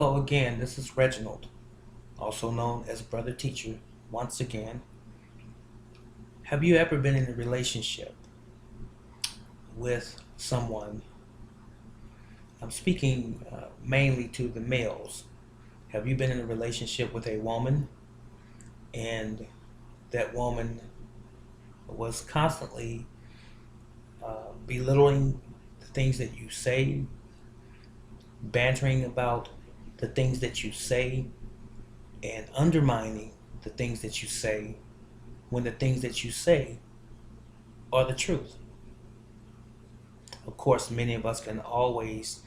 Hello again, this is Reginald, also known as Brother Teacher. Once again, have you ever been in a relationship with someone? I'm speaking mainly to the males. Have you been in a relationship with a woman and that woman was constantly belittling the things that you say, bantering about the things that you say, and undermining the things that you say when the things that you say are the truth? Of course, many of us can always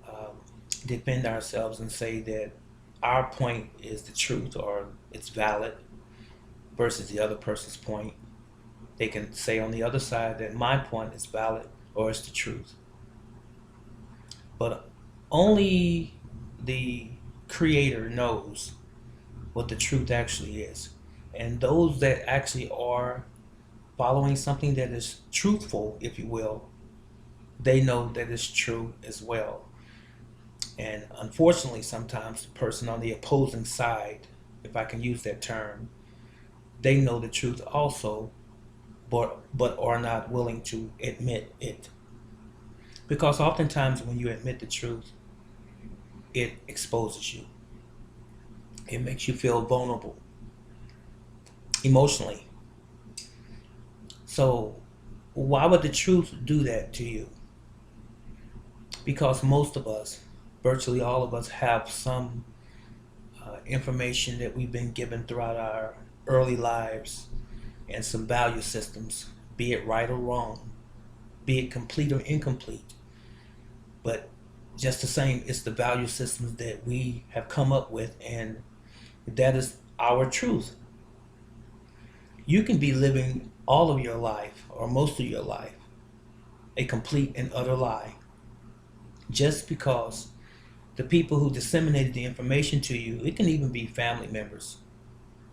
um, defend ourselves and say that our point is the truth or it's valid versus the other person's point. They can say on the other side that my point is valid or it's the truth. But only the creator knows what the truth actually is. And those that actually are following something that is truthful, if you will, they know that it's true as well. And unfortunately, sometimes the person on the opposing side, if I can use that term, they know the truth also, but are not willing to admit it. Because oftentimes when you admit the truth, it exposes you. It makes you feel vulnerable emotionally. So why would the truth do that to you? Because most of us, virtually all of us, have some information that we've been given throughout our early lives and some value systems, be it right or wrong, be it complete or incomplete. But just the same, it's the value systems that we have come up with, and that is our truth. You can be living all of your life, or most of your life, a complete and utter lie, just because the people who disseminated the information to you, it can even be family members,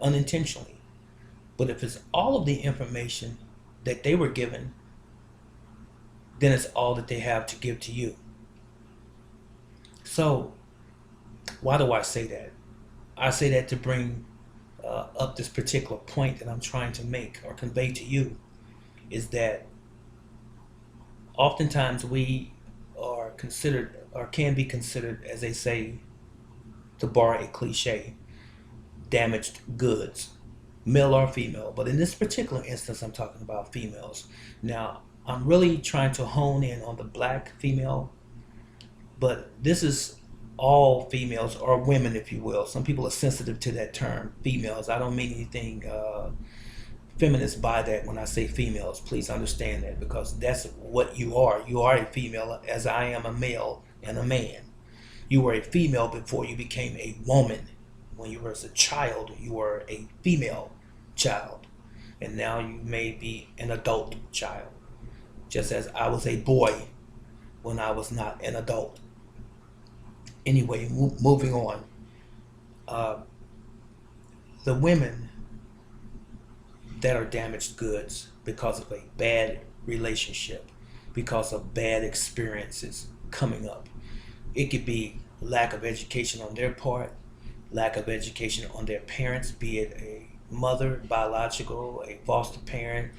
unintentionally. But if it's all of the information that they were given, then it's all that they have to give to you. So, why do I say that? I say that to bring up this particular point that I'm trying to make or convey to you is that oftentimes we are considered or can be considered, as they say, to borrow a cliche, damaged goods, male or female. But in this particular instance, I'm talking about females. Now, I'm really trying to hone in on the black female, but this is all females or women, if you will. Some people are sensitive to that term, females. I don't mean anything feminist by that when I say females. Please understand that because that's what you are. You are a female, as I am a male and a man. You were a female before you became a woman. When you were a child, you were a female child. And now you may be an adult child. Just as I was a boy when I was not an adult. Anyway, moving on. Uh, the women that are damaged goods because of a bad relationship, because of bad experiences coming up. It could be lack of education on their part, lack of education on their parents, be it a mother, biological, a foster parent,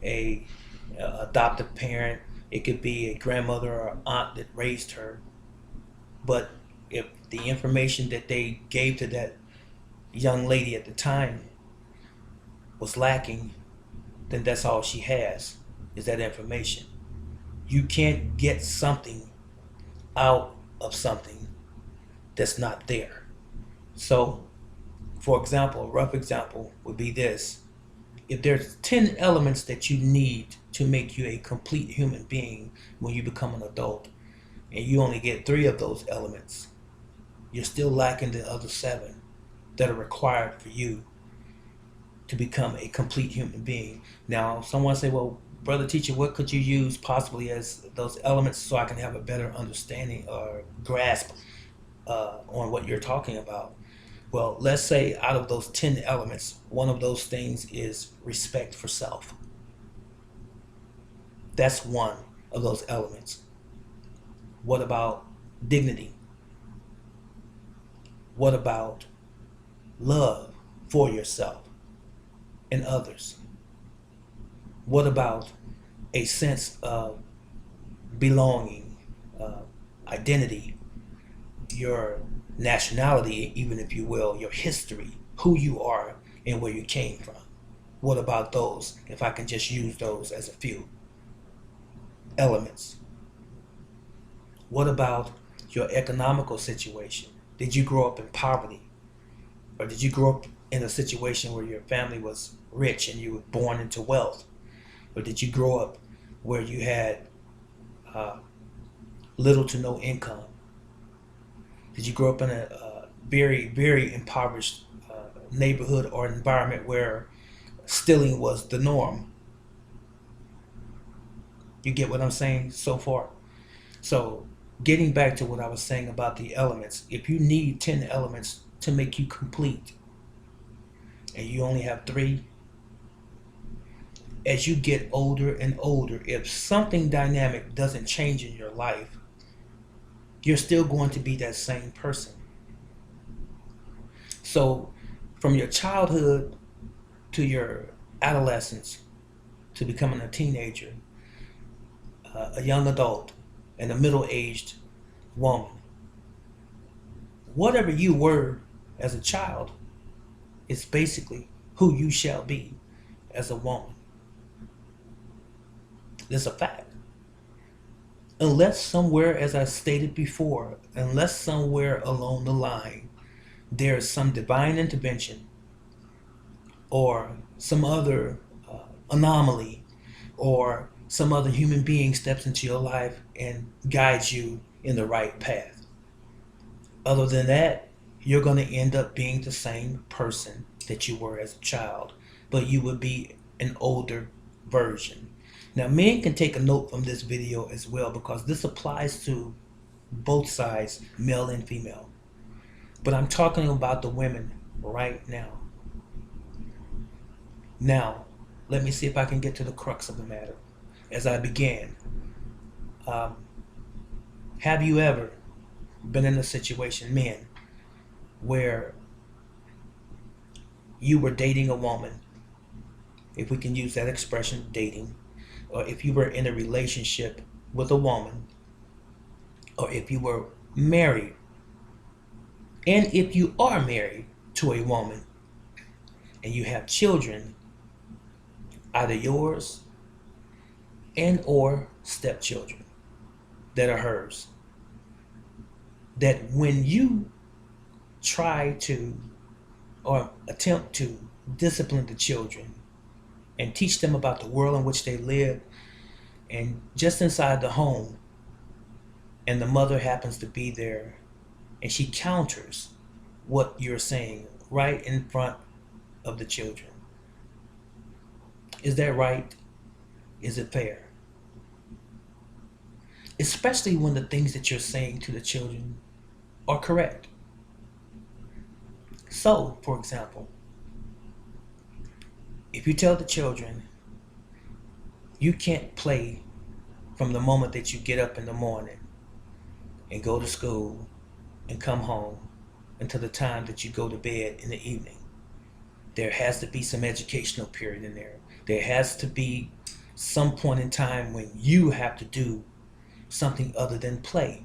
a adoptive parent. It could be a grandmother or aunt that raised her. But if the information that they gave to that young lady at the time was lacking, then that's all she has is that information. You can't get something out of something that's not there. So, for example, a rough example would be this. If there's 10 elements that you need to make you a complete human being when you become an adult, and you only get 3 of those elements, you're still lacking the other 7 that are required for you to become a complete human being. Now, someone say, well, brother teacher, what could you use possibly as those elements so I can have a better understanding or grasp on what you're talking about? Well, let's say out of those 10 elements, one of those things is respect for self. That's one of those elements. What about dignity? What about love for yourself and others? What about a sense of belonging, uh, identity, your nationality, even if you will, your history, who you are, and where you came from? What about those, if I can just use those as a few elements? What about your economical situation? Did you grow up in poverty? Or did you grow up in a situation where your family was rich and you were born into wealth? Or did you grow up where you had uh, little to no income? Did you grow up in a very, very impoverished neighborhood or environment where stealing was the norm? You get what I'm saying so far? So, getting back to what I was saying about the elements, if you need 10 elements to make you complete and you only have three, as you get older and older, if something dynamic doesn't change in your life, you're still going to be that same person. So, from your childhood to your adolescence to becoming a teenager, a young adult, and a middle aged woman, whatever you were as a child is basically who you shall be as a woman. It's a fact. Unless somewhere, as I stated before, unless somewhere along the line there is some divine intervention or some other anomaly or some other human being steps into your life and guides you in the right path. Other than that, you're going to end up being the same person that you were as a child, but you would be an older version. Now, men can take a note from this video as well because this applies to both sides, male and female. But I'm talking about the women right now. Now, let me see if I can get to the crux of the matter. As I began, um, have you ever been in a situation, men, where you were dating a woman, if we can use that expression, dating, or if you were in a relationship with a woman, or if you were married, and if you are married to a woman and you have children, either yours and or stepchildren that are hers, that when you try to or attempt to discipline the children and teach them about the world in which they live, and just inside the home, and the mother happens to be there, and she counters what you're saying right in front of the children. Is that right? Is it fair? Especially when the things that you're saying to the children are correct. So, for example, if you tell the children you can't play from the moment that you get up in the morning and go to school and come home until the time that you go to bed in the evening, there has to be some educational period in there. There has to be some point in time when you have to do something other than play.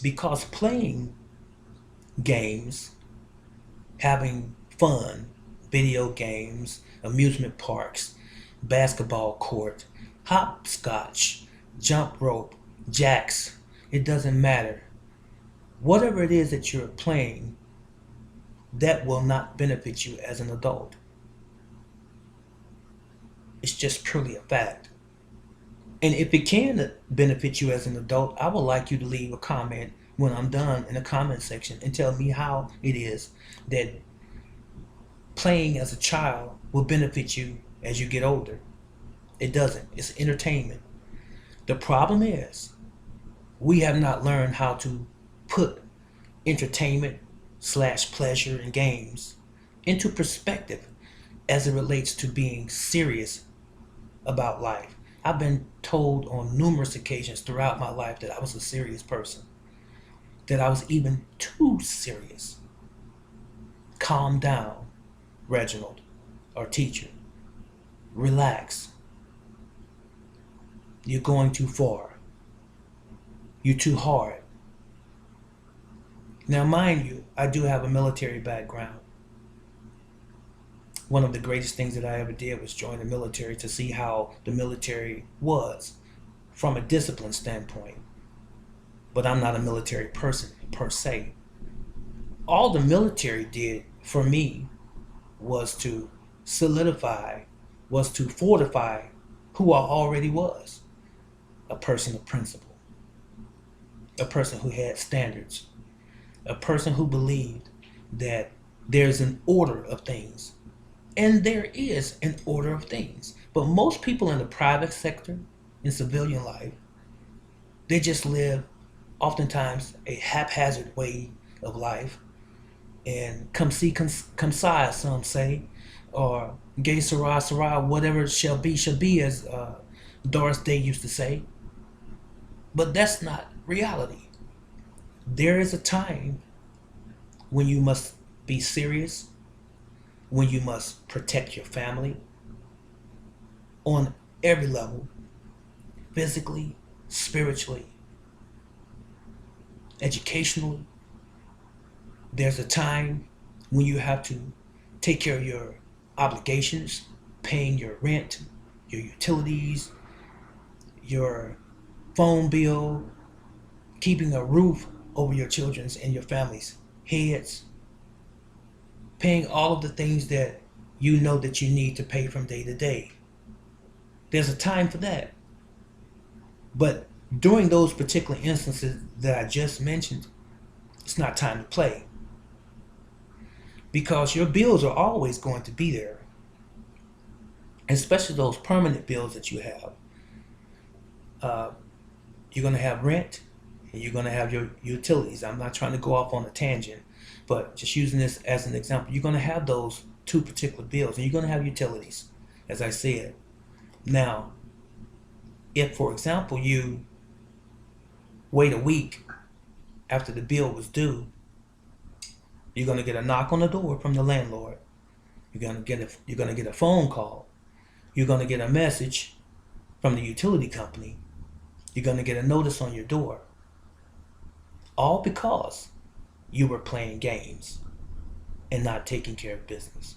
Because playing games, having fun, video games, amusement parks, basketball court, hopscotch, jump rope, jacks, it doesn't matter. Whatever it is that you're playing, that will not benefit you as an adult. It's just purely a fact. And if it can benefit you as an adult, I would like you to leave a comment when I'm done in the comment section and tell me how it is that playing as a child will benefit you as you get older. It doesn't. It's entertainment. The problem is we have not learned how to put entertainment slash pleasure and games into perspective as it relates to being serious about life. I've been told on numerous occasions throughout my life that I was a serious person. that I was even too serious. Calm down, Reginald, our teacher. Relax. You're going too far. You're too hard. Now, mind you, I do have a military background. One of the greatest things that I ever did was join the military to see how the military was from a discipline standpoint. But I'm not a military person per se. All the military did for me was to solidify, was to fortify who I already was. A person of principle. A person who had standards. A person who believed that there's an order of things. And there is an order of things. But most people in the private sector, in civilian life, they just live oftentimes a haphazard way of life. And come see, come si, some say, or gay sarah, sarah, whatever shall be, as Doris Day used to say. But that's not reality. There is a time when you must be serious, when you must protect your family on every level, physically, spiritually, educationally. There's a time when you have to take care of your obligations, paying your rent, your utilities, your phone bill, keeping a roof over your children's and your family's heads, paying all of the things that you know that you need to pay from day to day. There's a time for that. But during those particular instances that I just mentioned, it's not time to play. Because your bills are always going to be there. Especially those permanent bills that you have. You're going to have rent, and you're going to have your utilities. I'm not trying to go off on a tangent, but just using this as an example, you're going to have those two particular bills, and you're going to have utilities, as I said. Now, if, for example, you wait a week after the bill was due, you're going to get a knock on the door from the landlord. You're going to get a phone call. You're going to get a message from the utility company. You're going to get a notice on your door. All because you were playing games and not taking care of business.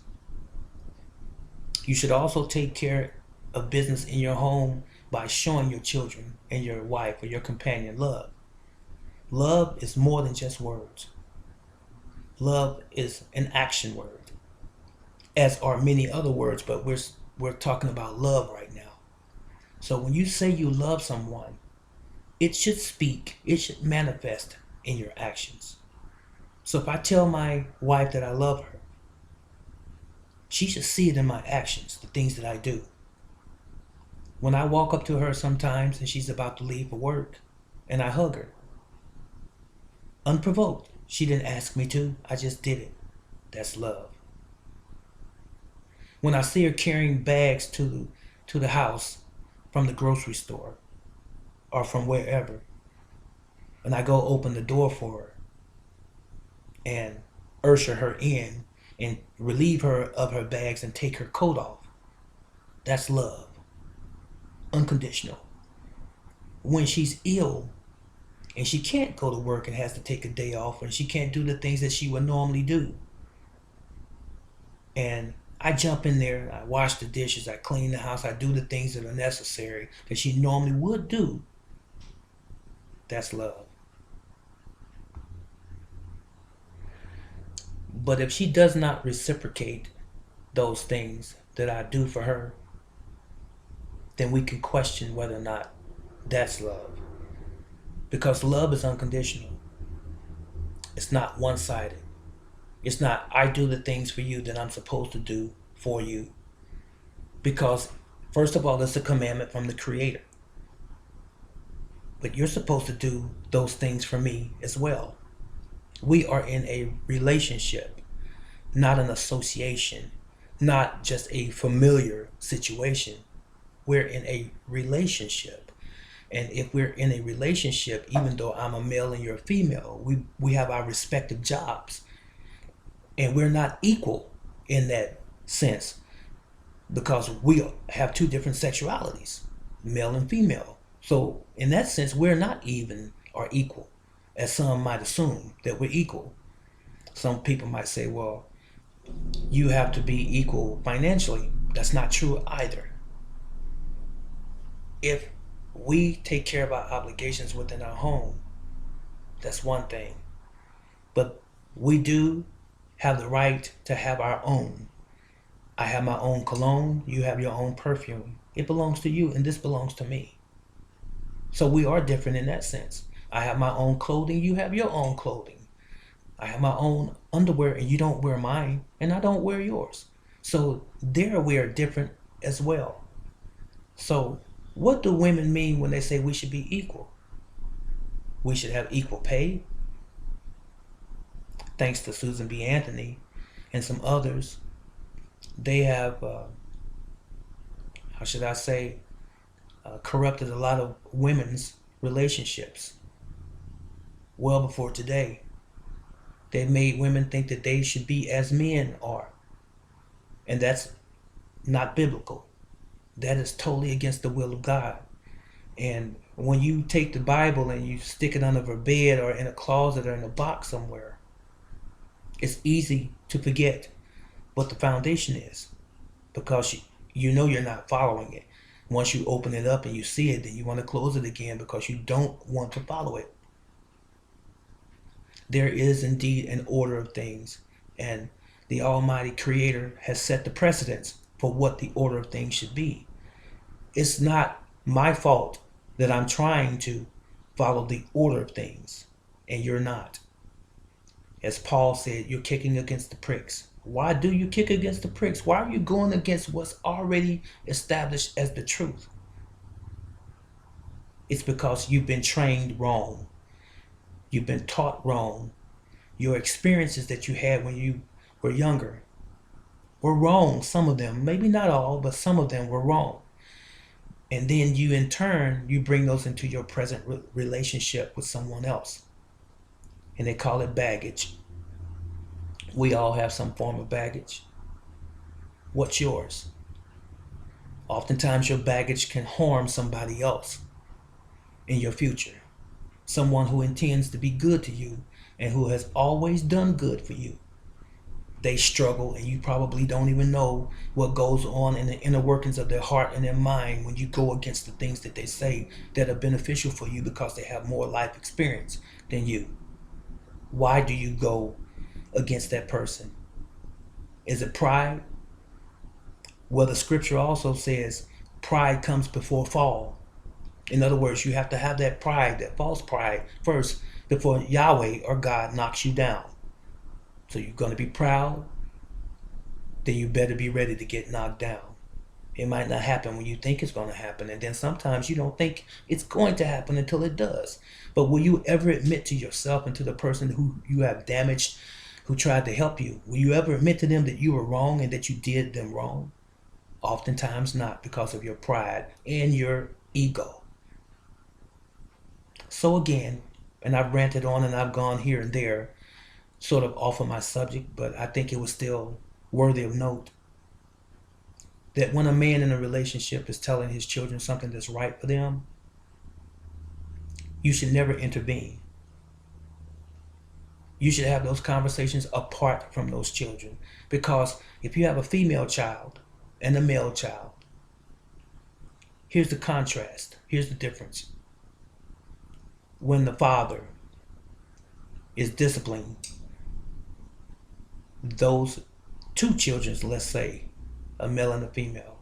You should also take care of business in your home by showing your children and your wife or your companion love. Love is more than just words. Love is an action word, as are many other words, but we're talking about love right now. So when you say you love someone, it should speak, it should manifest in your actions. So if I tell my wife that I love her, she should see it in my actions, the things that I do. When I walk up to her sometimes and she's about to leave for work, and I hug her, unprovoked. She didn't ask me to, I just did it. That's love. When I see her carrying bags to the house from the grocery store or from wherever, and I go open the door for her and usher her in and relieve her of her bags and take her coat off, that's love. Unconditional. When she's ill and she can't go to work and has to take a day off, and she can't do the things that she would normally do, and I jump in there, I wash the dishes, I clean the house, I do the things that are necessary that she normally would do, that's love. But if she does not reciprocate those things that I do for her, then we can question whether or not that's love. Because love is unconditional. It's not one-sided. It's not, I do the things for you that I'm supposed to do for you. Because, first of all, it's a commandment from the Creator. But you're supposed to do those things for me as well. We are in a relationship, not an association, not just a familiar situation. We're in a relationship. And if we're in a relationship, even though I'm a male and you're a female, we have our respective jobs. And we're not equal in that sense because we have two different sexualities, male and female. So in that sense, we're not even or equal, as some might assume that we're equal. Some people might say, well, you have to be equal financially. That's not true either. If we take care of our obligations within our home, that's one thing. But we do have the right to have our own. I have my own cologne, you have your own perfume. It belongs to you, and this belongs to me. So we are different in that sense. I have my own clothing, you have your own clothing. I have my own underwear, and you don't wear mine, and I don't wear yours. So there we are different as well. So what do women mean when they say we should be equal? We should have equal pay. Thanks to Susan B. Anthony and some others, they have, how should I say, corrupted a lot of women's relationships well before today. They made women think that they should be as men are. And that's not biblical. That is totally against the will of God. And when you take the Bible and you stick it under a bed or in a closet or in a box somewhere, it's easy to forget what the foundation is because you know you're not following it. Once you open it up and you see it, then you want to close it again because you don't want to follow it. There is indeed an order of things, and the Almighty Creator has set the precedence for what the order of things should be. It's not my fault that I'm trying to follow the order of things, and you're not. As Paul said, you're kicking against the pricks. Why do you kick against the pricks? Why are you going against what's already established as the truth? It's because you've been trained wrong. You've been taught wrong. Your experiences that you had when you were younger were wrong. Some of them, maybe not all, but some of them were wrong. And then you, in turn, you bring those into your present relationship with someone else. And they call it baggage. We all have some form of baggage. What's yours? Oftentimes your baggage can harm somebody else in your future. Someone who intends to be good to you and who has always done good for you. They struggle, and you probably don't even know what goes on in the inner workings of their heart and their mind when you go against the things that they say that are beneficial for you because they have more life experience than you. Why do you go against that person? Is it pride? Well, the scripture also says pride comes before fall. In other words, you have to have that pride, that false pride, first before Yahweh or God knocks you down. So you're going to be proud, then you better be ready to get knocked down. It might not happen when you think it's going to happen, and then sometimes you don't think it's going to happen until it does. But will you ever admit to yourself and to the person who you have damaged, who tried to help you, will you ever admit to them that you were wrong and that you did them wrong? Oftentimes not, because of your pride and your ego. So again, and I've ranted on and I've gone here and there, sort of off of my subject, but I think it was still worthy of note, that when a man in a relationship is telling his children something that's right for them, you should never intervene. You should have those conversations apart from those children. Because if you have a female child and a male child, here's the contrast. Here's the difference. When the father is disciplining those two children, let's say, a male and a female,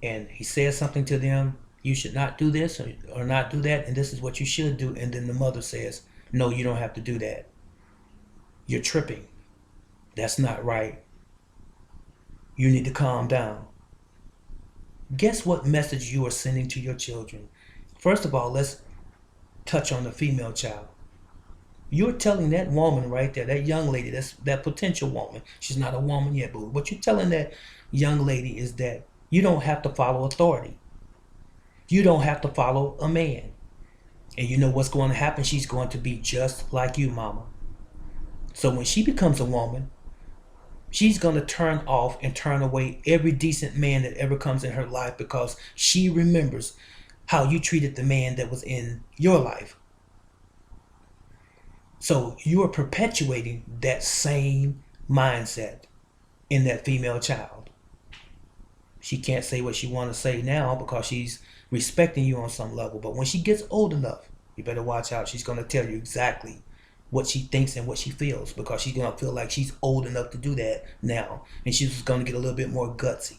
and he says something to them, you should not do this or not do that, and this is what you should do, and then the mother says, no, you don't have to do that. You're tripping. That's not right. You need to calm down. Guess what message you are sending to your children? First of all, let's touch on the female child. You're telling that woman right there, that young lady, that potential woman, she's not a woman yet, but what you're telling that young lady is that you don't have to follow authority. You don't have to follow a man. And you know what's going to happen? She's going to be just like you, mama. So when she becomes a woman, she's going to turn off and turn away every decent man that ever comes in her life because she remembers how you treated the man that was in your life. So you are perpetuating that same mindset in that female child. She can't say what she wants to say now because she's respecting you on some level. But when she gets old enough, you better watch out. She's going to tell you exactly what she thinks and what she feels because she's going to feel like she's old enough to do that now. And she's going to get a little bit more gutsy.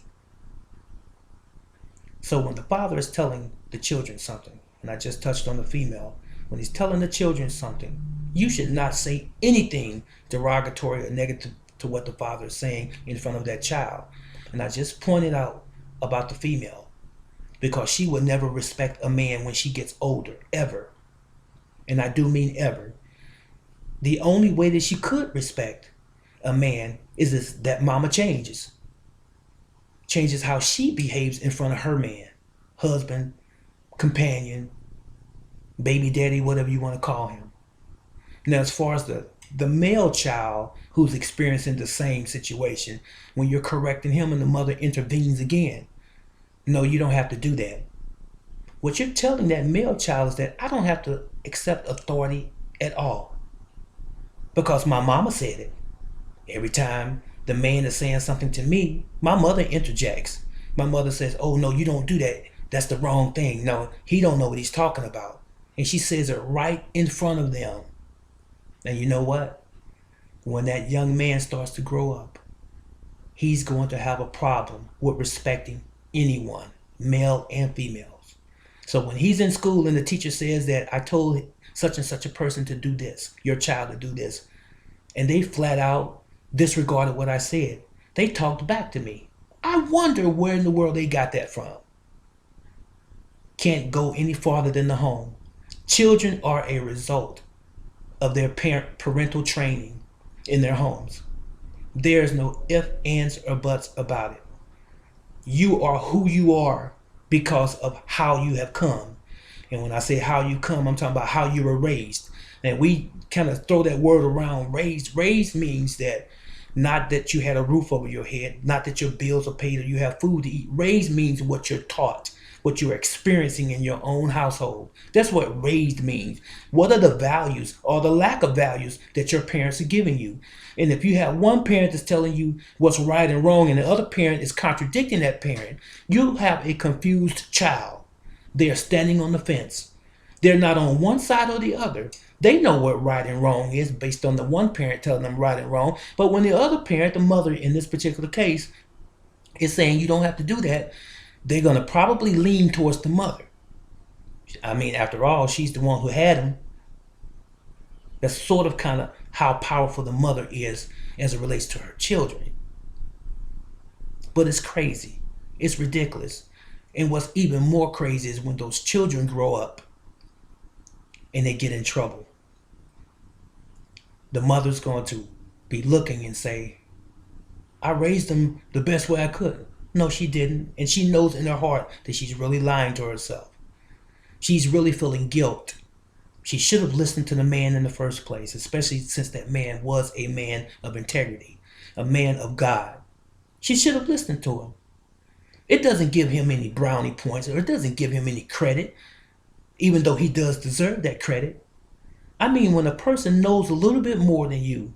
So when the father is telling the children something, and I just touched on the female, when he's telling the children something, you should not say anything derogatory or negative to what the father is saying in front of that child. And I just pointed out about the female because she would never respect a man when she gets older, ever. And I do mean ever. The only way that she could respect a man is that mama changes how she behaves in front of her man, husband, companion, baby daddy, whatever you want to call him. Now, as far as the male child who's experiencing the same situation, when you're correcting him and the mother intervenes again, no, you don't have to do that. What you're telling that male child is that I don't have to accept authority at all because my mama said it. Every time the man is saying something to me, my mother interjects. My mother says, oh, no, you don't do that. That's the wrong thing. No, he don't know what he's talking about. And she says it right in front of them. And you know what? When that young man starts to grow up, he's going to have a problem with respecting anyone, male and females. So when he's in school and the teacher says that I told such and such a person to do this, your child to do this, and they flat out disregarded what I said, they talked back to me. I wonder where in the world they got that from. Can't go any farther than the home. Children are a result of their parental training in their homes. There's no ifs, ands, or buts about it. You are who you are because of how you have come. And when I say how you come, I'm talking about how you were raised. And we kind of throw that word around, raised. Raised means that not that you had a roof over your head, not that your bills are paid or you have food to eat. Raised means what you're taught, what you're experiencing in your own household. That's what raised means. What are the values or the lack of values that your parents are giving you? And if you have one parent that's telling you what's right and wrong and the other parent is contradicting that parent, you have a confused child. They are standing on the fence. They're not on one side or the other. They know what right and wrong is based on the one parent telling them right and wrong. But when the other parent, the mother in this particular case, is saying you don't have to do that, they're going to probably lean towards the mother. I mean, after all, she's the one who had him. That's sort of kind of how powerful the mother is as it relates to her children. But it's crazy. It's ridiculous. And what's even more crazy is when those children grow up and they get in trouble. The mother's going to be looking and say, I raised them the best way I could. No, she didn't. And she knows in her heart that she's really lying to herself. She's really feeling guilt. She should have listened to the man in the first place, especially since that man was a man of integrity, a man of God. She should have listened to him. It doesn't give him any brownie points, or it doesn't give him any credit, even though he does deserve that credit. I mean, when a person knows a little bit more than you,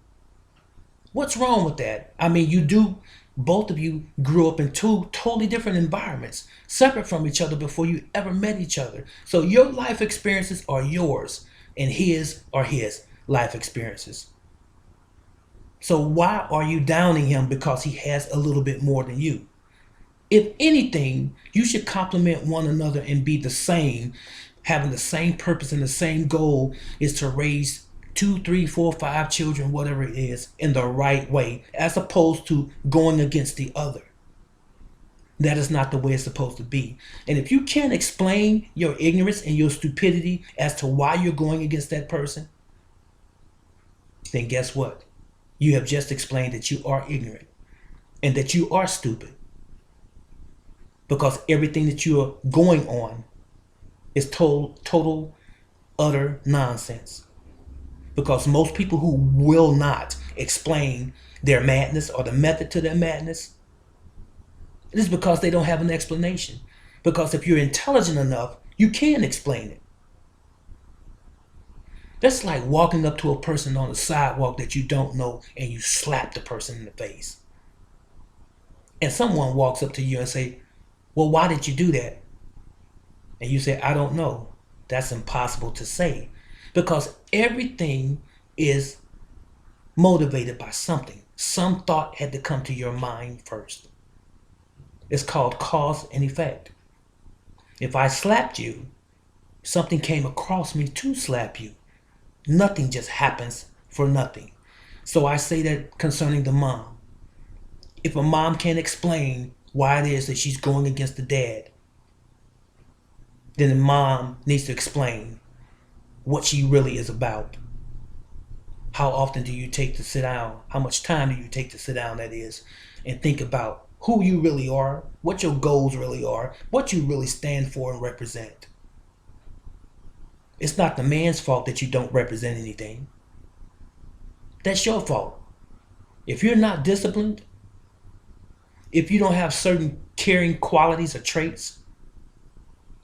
what's wrong with that? I mean, both of you grew up in two totally different environments, separate from each other before you ever met each other. So your life experiences are yours, and his are his life experiences. So why are you downing him because he has a little bit more than you? If anything, you should complement one another and be the same, having the same purpose and the same goal is to raise 2, 3, 4, 5 children, whatever it is, in the right way, as opposed to going against the other. That is not the way it's supposed to be. And if you can't explain your ignorance and your stupidity as to why you're going against that person, then guess what? You have just explained that you are ignorant and that you are stupid. Because everything that you are going on is total utter nonsense. Because most people who will not explain their madness or the method to their madness, it is because they don't have an explanation. Because if you're intelligent enough, you can explain it. That's like walking up to a person on the sidewalk that you don't know and you slap the person in the face. And someone walks up to you and say, well, why did you do that? And you say, I don't know. That's impossible to say. Because everything is motivated by something. Some thought had to come to your mind first. It's called cause and effect. If I slapped you, something came across me to slap you. Nothing just happens for nothing. So I say that concerning the mom. If a mom can't explain why it is that she's going against the dad, then the mom needs to explain what she really is about. How often do you take to sit down? How much time do you take to sit down, that is, and think about who you really are, what your goals really are, what you really stand for and represent. It's not the man's fault that you don't represent anything. That's your fault. If you're not disciplined, if you don't have certain caring qualities or traits,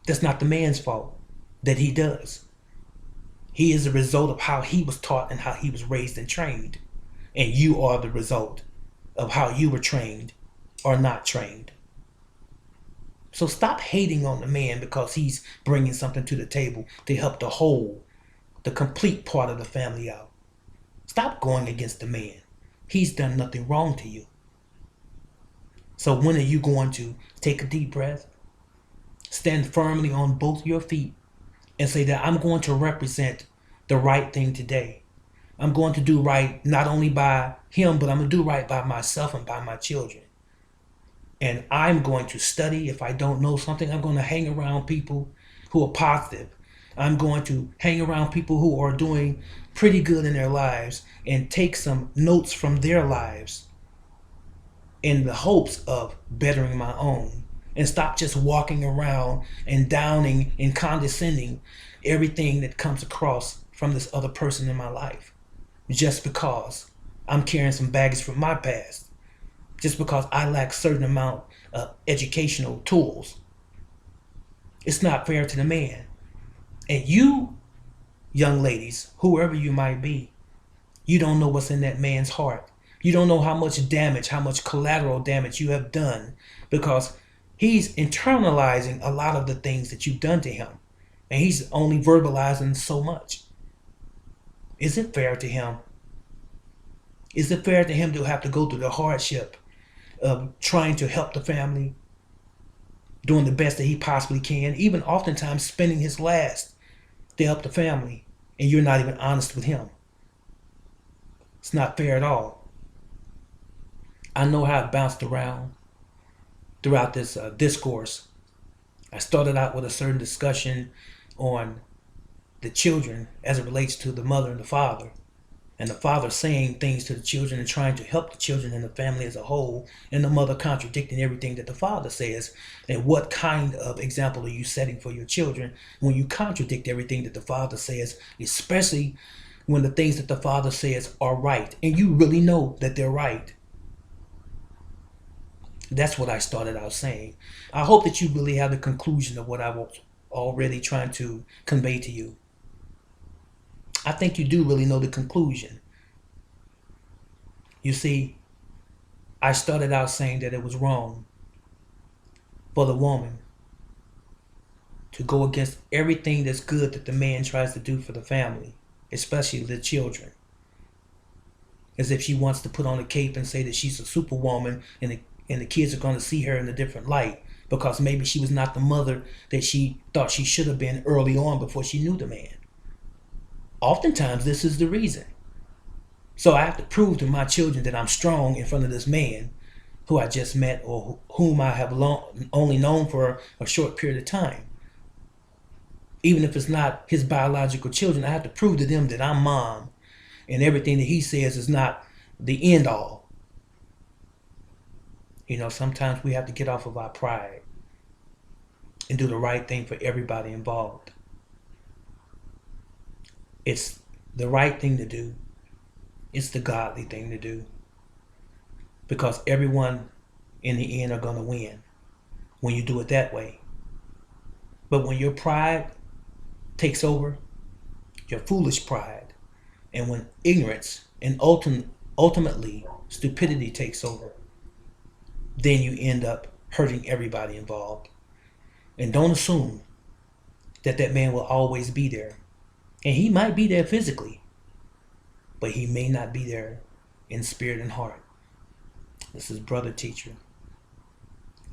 that's not the man's fault that he does. He is a result of how he was taught and how he was raised and trained. And you are the result of how you were trained or not trained. So stop hating on the man because he's bringing something to the table to help the whole, the complete part of the family out. Stop going against the man. He's done nothing wrong to you. So when are you going to take a deep breath, stand firmly on both your feet, and say that I'm going to represent the right thing today? I'm going to do right not only by him, but I'm going to do right by myself and by my children. And I'm going to study. If I don't know something, I'm going to hang around people who are positive. I'm going to hang around people who are doing pretty good in their lives and take some notes from their lives in the hopes of bettering my own. And stop just walking around and downing and condescending everything that comes across from this other person in my life. Just because I'm carrying some baggage from my past. Just because I lack certain amount of educational tools. It's not fair to the man. And you, young ladies, whoever you might be, you don't know what's in that man's heart. You don't know how much damage, how much collateral damage you have done because he's internalizing a lot of the things that you've done to him. And he's only verbalizing so much. Is it fair to him? Is it fair to him to have to go through the hardship of trying to help the family, doing the best that he possibly can, even oftentimes spending his last to help the family, and you're not even honest with him? It's not fair at all. I know how it bounced around throughout this discourse. I started out with a certain discussion on the children as it relates to the mother and the father saying things to the children and trying to help the children and the family as a whole, and the mother contradicting everything that the father says. And what kind of example are you setting for your children when you contradict everything that the father says, especially when the things that the father says are right and you really know that they're right? That's what I started out saying. I hope that you really have the conclusion of what I was already trying to convey to you. I think you do really know the conclusion. You see, I started out saying that it was wrong for the woman to go against everything that's good that the man tries to do for the family, especially the children. As if she wants to put on a cape and say that she's a superwoman and the kids are going to see her in a different light because maybe she was not the mother that she thought she should have been early on before she knew the man. Oftentimes, this is the reason. So I have to prove to my children that I'm strong in front of this man who I just met or whom I have only known for a short period of time. Even if it's not his biological children, I have to prove to them that I'm mom and everything that he says is not the end all. You know, sometimes we have to get off of our pride. and do the right thing for everybody involved. It's the right thing to do. It's the godly thing to do. Because everyone in the end are going to win when you do it that way. But when your pride takes over, your foolish pride, and when ignorance and ultimately stupidity takes over, then you end up hurting everybody involved. And don't assume that that man will always be there. And he might be there physically, but he may not be there in spirit and heart. This is Brother Teacher.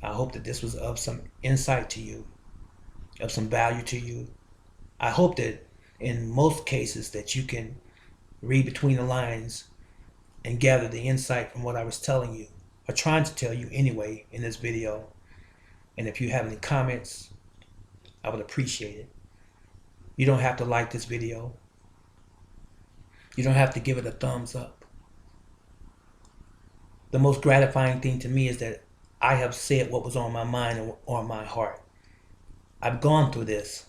I hope that this was of some insight to you, of some value to you. I hope that in most cases that you can read between the lines and gather the insight from what I was telling you, or trying to tell you anyway in this video. And if you have any comments, I would appreciate it. You don't have to like this video. You don't have to give it a thumbs up. The most gratifying thing to me is that I have said what was on my mind and on my heart. I've gone through this,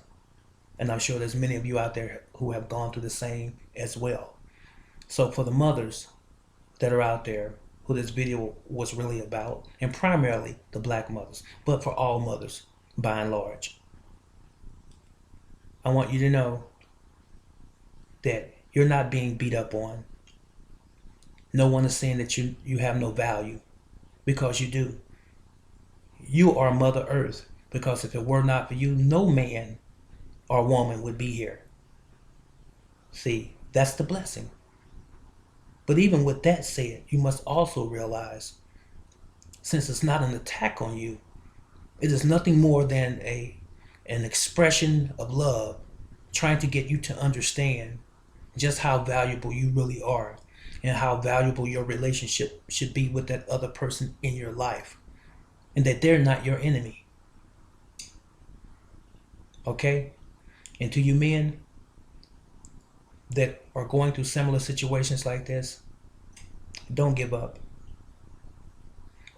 and I'm sure there's many of you out there who have gone through the same as well. So for the mothers that are out there who this video was really about, and primarily the black mothers, but for all mothers by and large, I want you to know that you're not being beat up on. No one is saying that you have no value, because you do. You are Mother Earth, because if it were not for you, no man or woman would be here. See, that's the blessing. But even with that said, you must also realize, since it's not an attack on you, it is nothing more than an expression of love, trying to get you to understand just how valuable you really are, and how valuable your relationship should be with that other person in your life, and that they're not your enemy. Okay? And to you men that are going through similar situations like this, don't give up.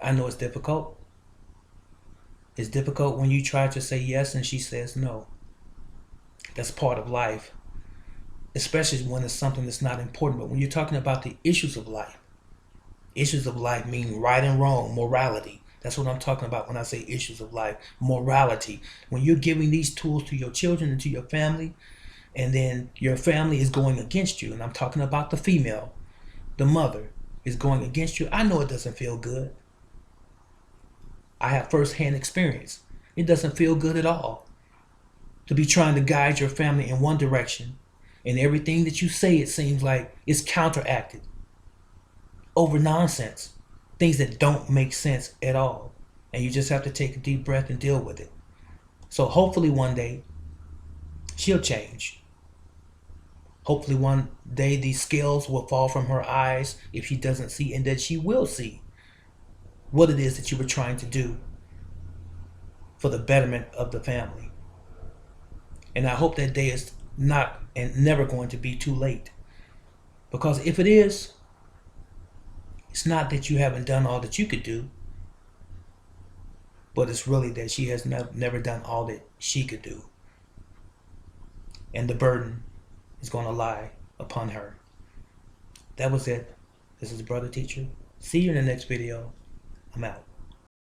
I know it's difficult. It's difficult when you try to say yes and she says no. That's part of life, especially when it's something that's not important. But when you're talking about the issues of life mean right and wrong, morality. That's what I'm talking about when I say issues of life, morality. When you're giving these tools to your children and to your family, and then your family is going against you, and I'm talking about the female, the mother is going against you, I know it doesn't feel good. I have firsthand experience. It doesn't feel good at all to be trying to guide your family in one direction, and everything that you say, it seems like it's counteracted over nonsense, things that don't make sense at all, and you just have to take a deep breath and deal with it. So hopefully one day she'll change. Hopefully one day these scales will fall from her eyes if she doesn't see, and that she will see what it is that you were trying to do for the betterment of the family. And I hope that day is not and never going to be too late. Because if it is, it's not that you haven't done all that you could do, but it's really that she has never done all that she could do. And the burden is going to lie upon her. That was it. This is Brother Teacher. See you in the next video. I'm out.